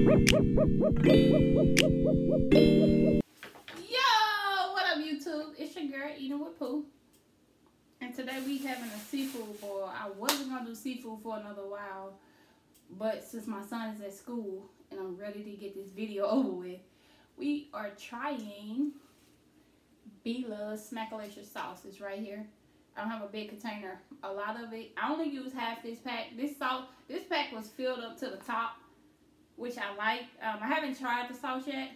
What up YouTube? It's your girl Eating with Pooh. And today we having a seafood boil. I wasn't going to do seafood for another while, but since my son is at school and I'm ready to get this video over with, we are trying Bloves Smackalicious sauce. It's right here. I don't have a big container. A lot of it, I only use half this pack. This pack was filled up to the top, which I like. I haven't tried the sauce yet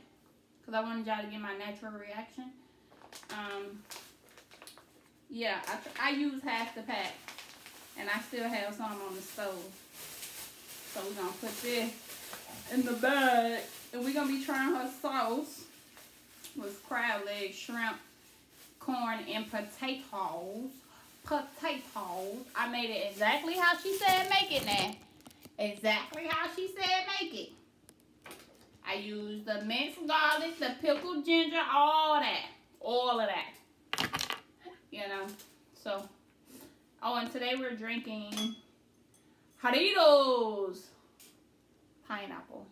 because I wanted y'all to get my natural reaction. Yeah, I use half the pack, and I still have some on the stove. So we're gonna put this in the bag, and we're gonna be trying her sauce with crab legs, shrimp, corn, and potatoes. I made it exactly how she said make it now. Exactly how she said make it. I used the minced garlic, the pickled ginger, all of that. You know, so. Oh, and today we're drinking Doritos pineapple.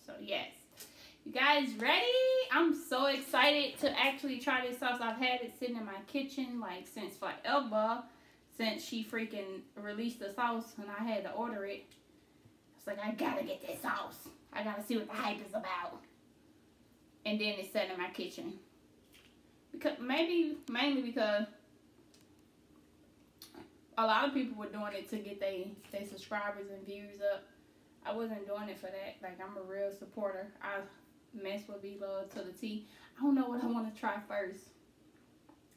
So yes. You guys ready? I'm so excited to actually try this sauce. I've had it sitting in my kitchen like since forever. Since she freaking released the sauce and I had to order it. It's like, I gotta get this sauce. I gotta see what the hype is about. And then it's sat in my kitchen. Because mainly because a lot of people were doing it to get their subscribers and views up. I wasn't doing it for that. Like, I'm a real supporter. I mess with Bloves to the T. I don't know what I want to try first.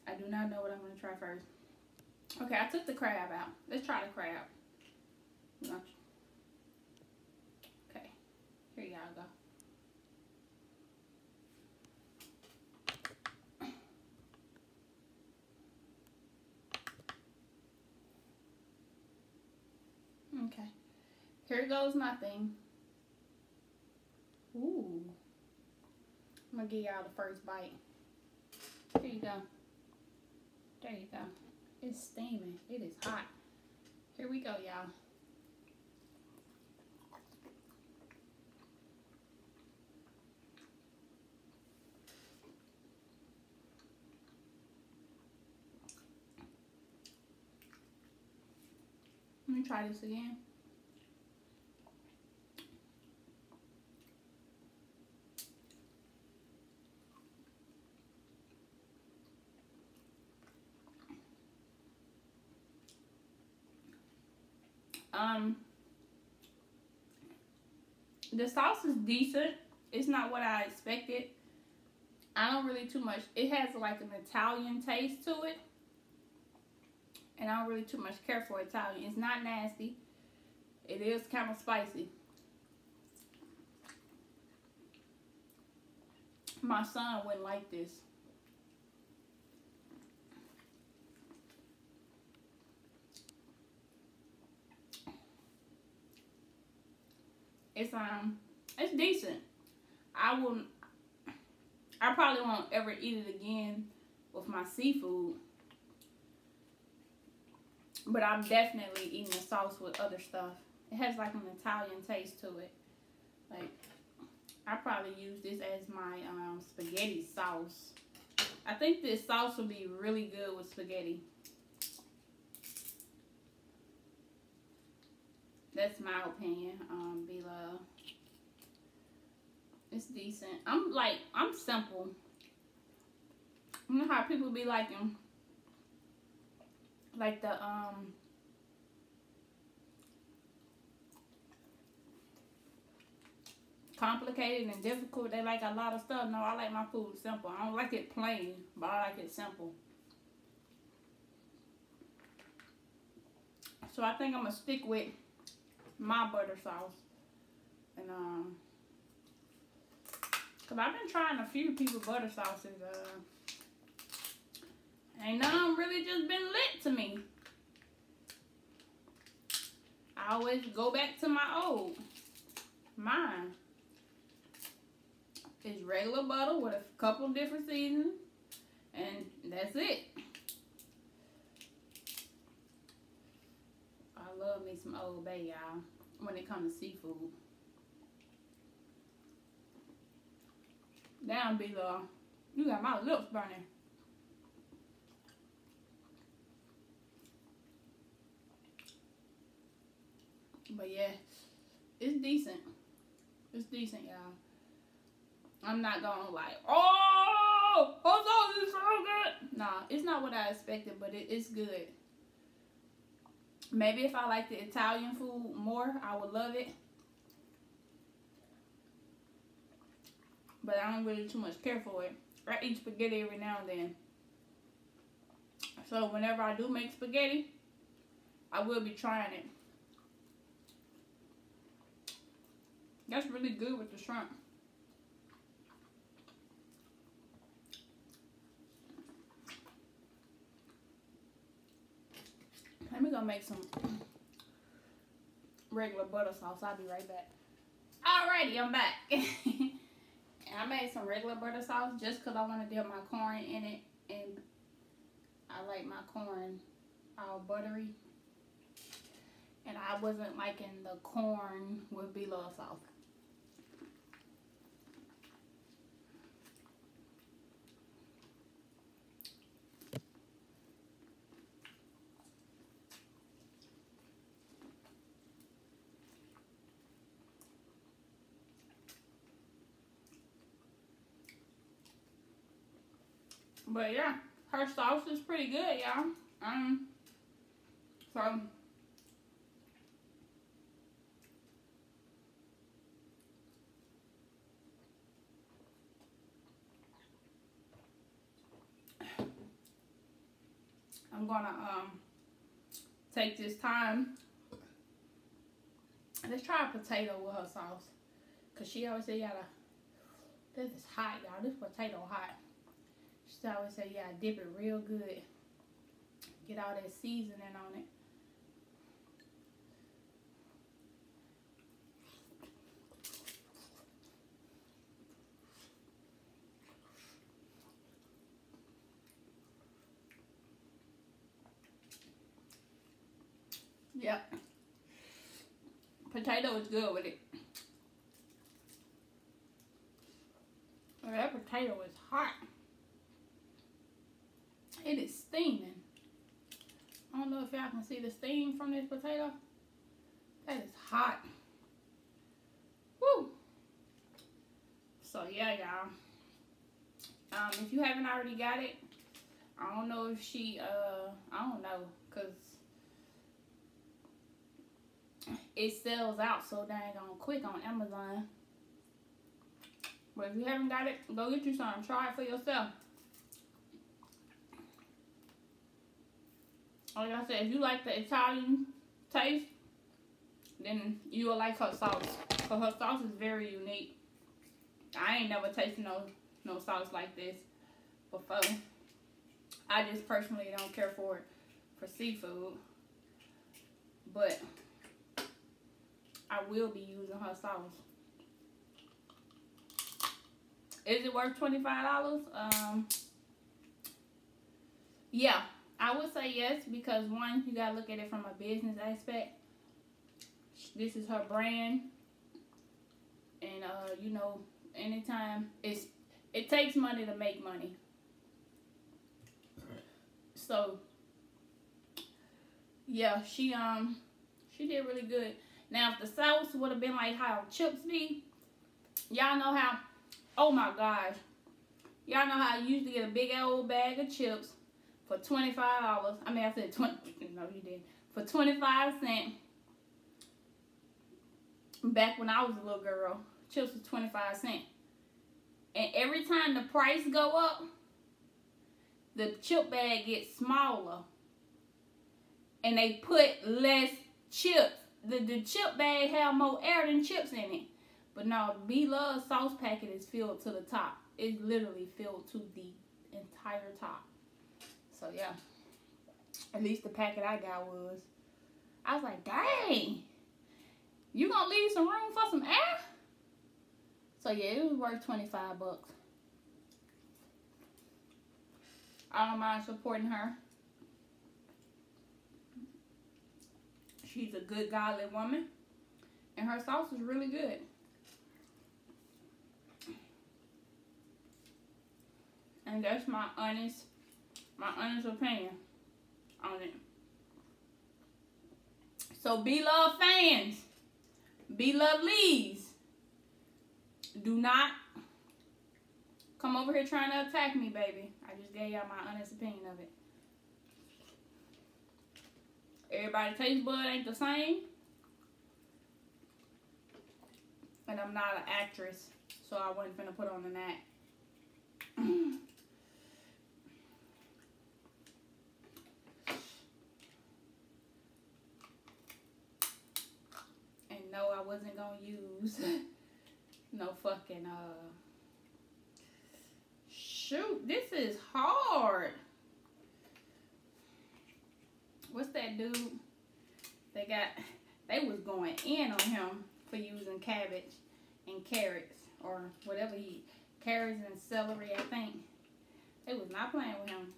I do not know what I'm going to try first. Okay, I took the crab out. Let's try the crab. Okay, here y'all go. Okay, here goes my thing. Ooh. I'm gonna give y'all the first bite. Here you go. There you go. It's steaming. It is hot. Here we go, y'all. Let me try this again. The sauce is decent. It's not what I expected. I don't really too much. It has like an Italian taste to it. And I don't really too much care for Italian. It's not nasty. It is kind of spicy. My son wouldn't like this. It's decent. I probably won't ever eat it again with my seafood. But I'm definitely eating the sauce with other stuff. It has like an Italian taste to it. Like, I probably use this as my spaghetti sauce. I think this sauce will be really good with spaghetti. That's my opinion. Bloves. It's decent. I'm simple. You know how people be liking like the complicated and difficult. They like a lot of stuff. No, I like my food simple. I don't like it plain, but I like it simple. So I think I'm gonna stick with my butter sauce. And cause I've been trying a few people's butter sauces. Ain't none of them really just been lit to me. I always go back to my old. Mine is regular butter with a couple of different seasonings, and that's it. I love me some Old Bay, y'all. when it comes to seafood. Damn, B-Love, you got my lips burning. But yeah, it's decent. It's decent, y'all. I'm not gonna like, oh, hot sauce is so good. Nah, it's not what I expected, but it's good. Maybe if I like the Italian food more, I would love it. But I don't really too much care for it. I eat spaghetti every now and then. So whenever I do make spaghetti, I will be trying it. That's really good with the shrimp. Let me go make some regular butter sauce. I'll be right back. Alrighty, I'm back. And I made some regular butter sauce just because I want to dip my corn in it. And I like my corn all buttery. And I wasn't liking the corn with B-Love sauce. But yeah, her sauce is pretty good, y'all. So I'm gonna take this time. Let's try a potato with her sauce, cause she always say, "Yeah, this is hot, y'all. This potato hot." She always say, "Yeah, dip it real good. Get all that seasoning on it." Yep. Potato is good with it. Oh, that potato is hot. It is steaming. I don't know if y'all can see the steam from this potato. That is hot. Woo! So yeah, y'all. If you haven't already got it, I don't know if she, I don't know, cause it sells out so dang on quick on Amazon. But if you haven't got it, go get you some. Try it for yourself. Like I said, if you like the Italian taste, then you will like her sauce. Cause her sauce is very unique. I ain't never tasted no sauce like this before. I just personally don't care for it for seafood. But I will be using her sauce. Is it worth $25? Yeah, I would say yes, because one, you gotta look at it from a business aspect. This is her brand, and you know, anytime it takes money to make money. So yeah, she did really good. Now, if the sauce would have been like how chips be, y'all know how, oh my gosh, y'all know how I used to get a big old bag of chips for $25. I mean, I said 20, no you didn't, for 25 cents. Back when I was a little girl, chips was 25 cents. And every time the price go up, the chip bag gets smaller. And they put less chips. The chip bag have more air than chips in it. But no, B-Love sauce packet is filled to the top. It's literally filled to the entire top. So yeah, at least the packet I got was. I was like, dang, you gonna leave some room for some air? So yeah, it was worth 25 bucks. I don't mind supporting her. She's a good, godly woman. And her sauce is really good. And that's my honest opinion on it. So B-Love fans, B-Lovelies, do not come over here trying to attack me, baby. I just gave y'all my honest opinion of it. Everybody's taste bud ain't the same. And I'm not an actress, so I wasn't finna put on an act. And no, I wasn't gonna use no fucking, shoot, this is hard. What's that dude? They was going in on him for using cabbage and carrots, or whatever carrots and celery, I think. They was not playing with him.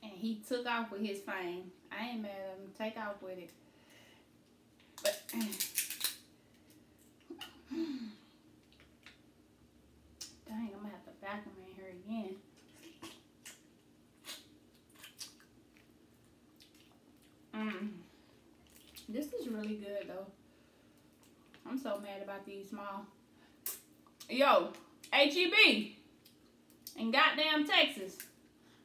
And he took off with his fame. I ain't mad at him. Take off with it. But dang, I'm gonna have to vacuum in here again. This is really good though. I'm so mad about these small. Yo, HEB in goddamn Texas.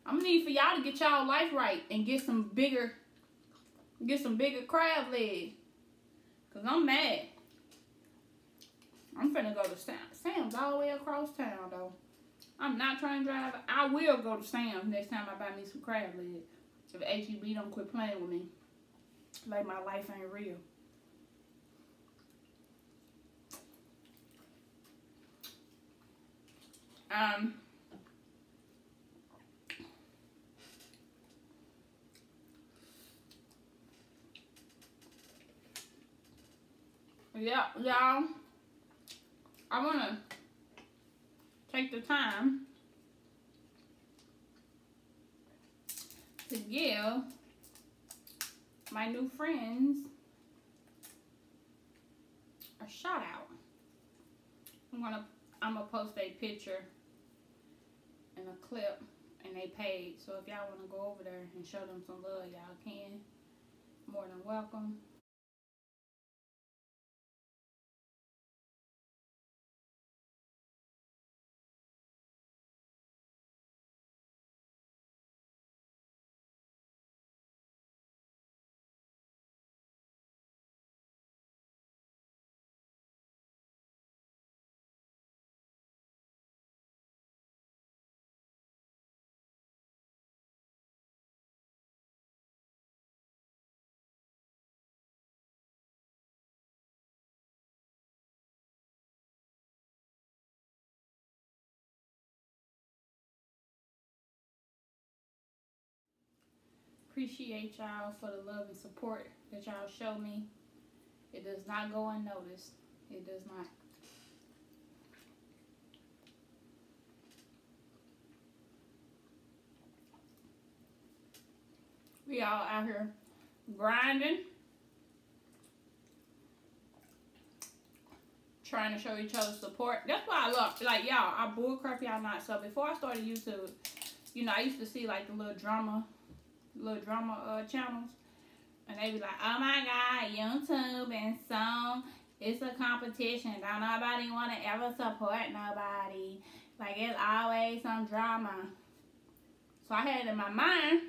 I'm gonna need for y'all to get y'all life right and get some bigger crab legs. Cause I'm mad. I'm finna go to Sam's all the way across town though. I'm not trying to drive. I will go to Sam's next time I buy me some crab legs. If HEB don't quit playing with me. Like my life ain't real. Yeah, y'all. I wanna take the time to give my new friends a shout out. I'm gonna post a picture and a clip and they page. So if y'all wanna go over there and show them some love, y'all can. More than welcome. Appreciate y'all for the love and support that y'all show me. It does not go unnoticed. It does not. We all out here grinding, trying to show each other support. That's why I love, like, y'all, I bullcrap y'all not. So before I started YouTube, you know, I used to see like the little drama channels, and they be like, oh my god, YouTube and so it's a competition, don't nobody want to ever support nobody, like it's always some drama. So I had in my mind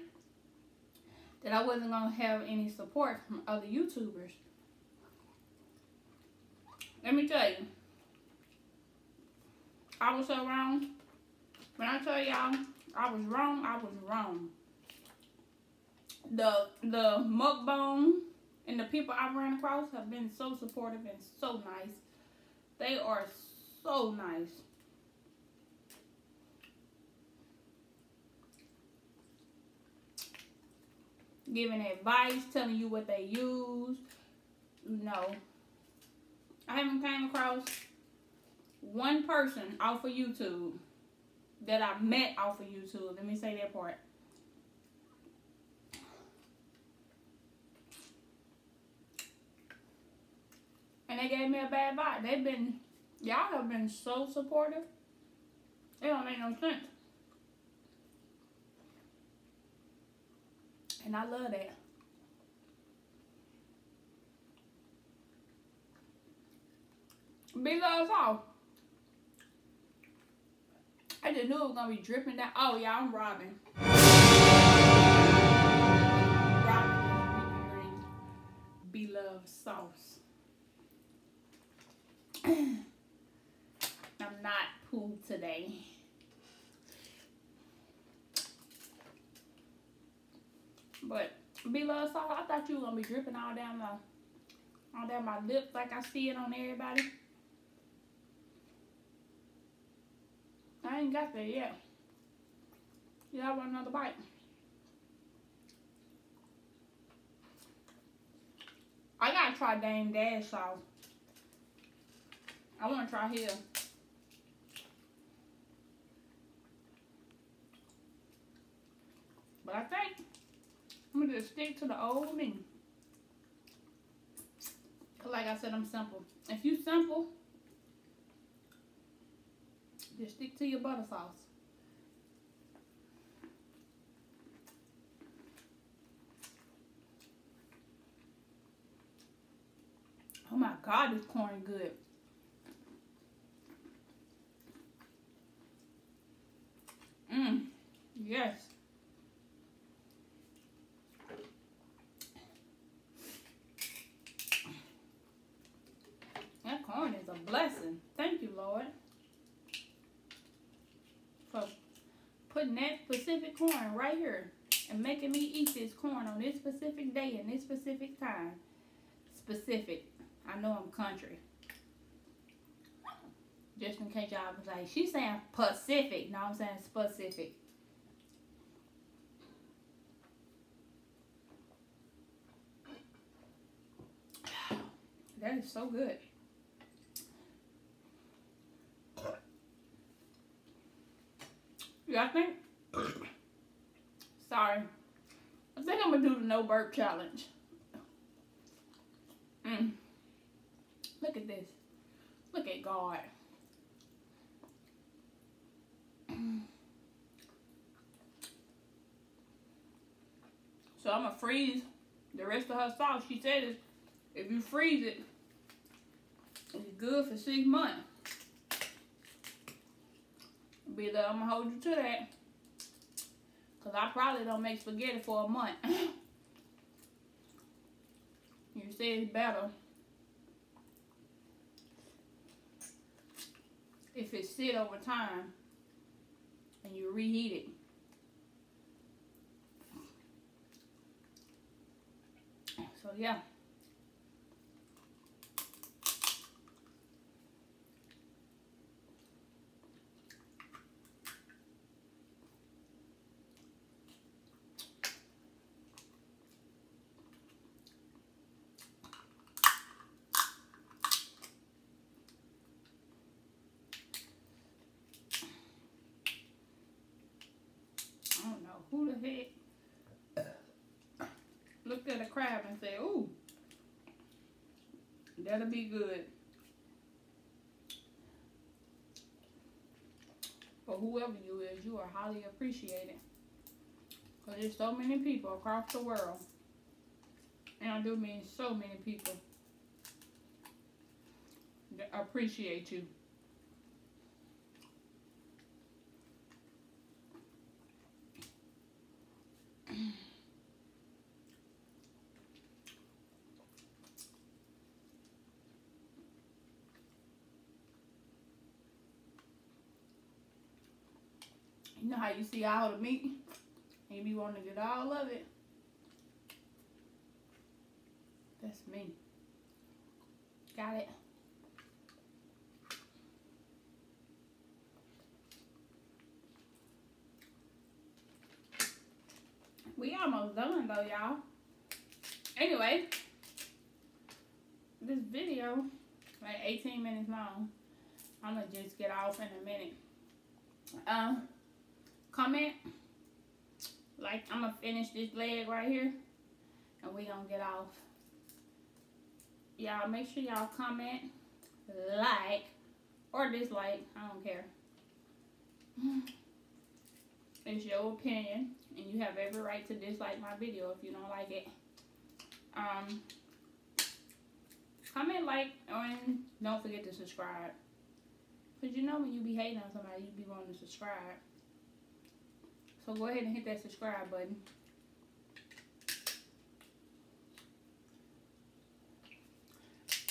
that I wasn't gonna have any support from other YouTubers. Let me tell you, I was so wrong. When I tell y'all I was wrong, I was wrong. The Mukbang and the people I ran across have been so supportive and so nice. They are so nice. Giving advice, telling you what they use. No. I haven't came across one person off of YouTube that I met off of YouTube. Let me say that part. they gave me a bad vibe. Y'all have been so supportive. It don't make no sense. And I love that. B-Love sauce. I just knew it was gonna be dripping down. Oh yeah, I'm robbing. Robbing B-Love sauce. I'm not Pooh today. But B-Love sauce, I thought you were gonna be dripping all down my lips like I see it on everybody. I ain't got there yet. Y'all want another bite? I gotta try Dame Dash sauce. I wanna try his. But I think I'm gonna just stick to the old me. Cause like I said, I'm simple. If you simple, just stick to your butter sauce. Oh my God, this corn good. Yes. That corn is a blessing. Thank you, Lord, for putting that specific corn right here and making me eat this corn on this specific day and this specific time. Specific. I know I'm country. Just in case y'all was like, she's saying Pacific. No, I'm saying specific. That is so good. Yeah, I think. Sorry. I think I'm gonna do the no burp challenge. Look at this. Look at God. So I'm gonna freeze the rest of her sauce. She said if you freeze it, it's good for 6 months. I'm gonna hold you to that. Cause I probably don't make spaghetti for a month. You say it's better if it sit over time and you reheat it. So yeah. I don't know who the heck looked at a crab and said, ooh, that'll be good. For whoever you is, you are highly appreciated. Because there's so many people across the world. And I do mean so many people that appreciate you. You know how you see all the meat and you be wanting to get all of it? That's me. Got it. We almost done though, y'all. Anyway, this video, like 18 minutes long. I'm gonna just get off in a minute. Comment, like, I'm gonna finish this leg right here, and we gonna get off. y'all make sure y'all comment, like, or dislike. I don't care. It's your opinion, and you have every right to dislike my video if you don't like it. Comment, like, and don't forget to subscribe. Because you know when you be hating on somebody, you be wanting to subscribe. So go ahead and hit that subscribe button.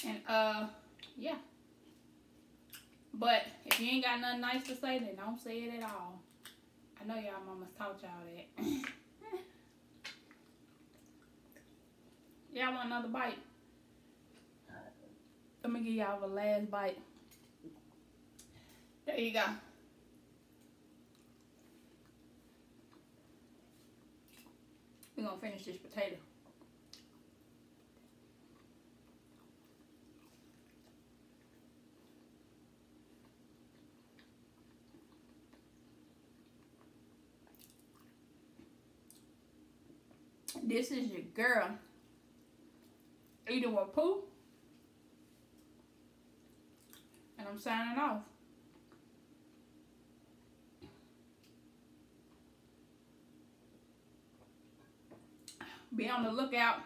And, yeah. But if you ain't got nothing nice to say, then don't say it at all. I know y'all mamas taught y'all that. Y'all want another bite? Let me give y'all the last bite. There you go. We're gonna finish this potato. This is your girl, EatingWithPooh, and I'm signing off. Be on the lookout.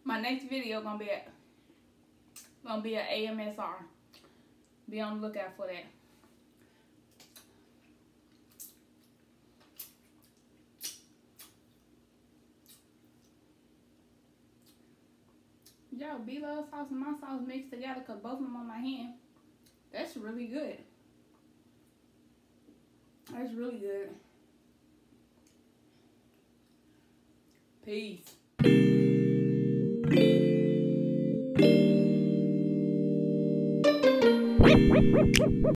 My next video gonna be an AMSR. Be on the lookout for that. Yo, B-Love sauce and my sauce mixed together because both of them on my hand. That's really good. That's really good. Peace.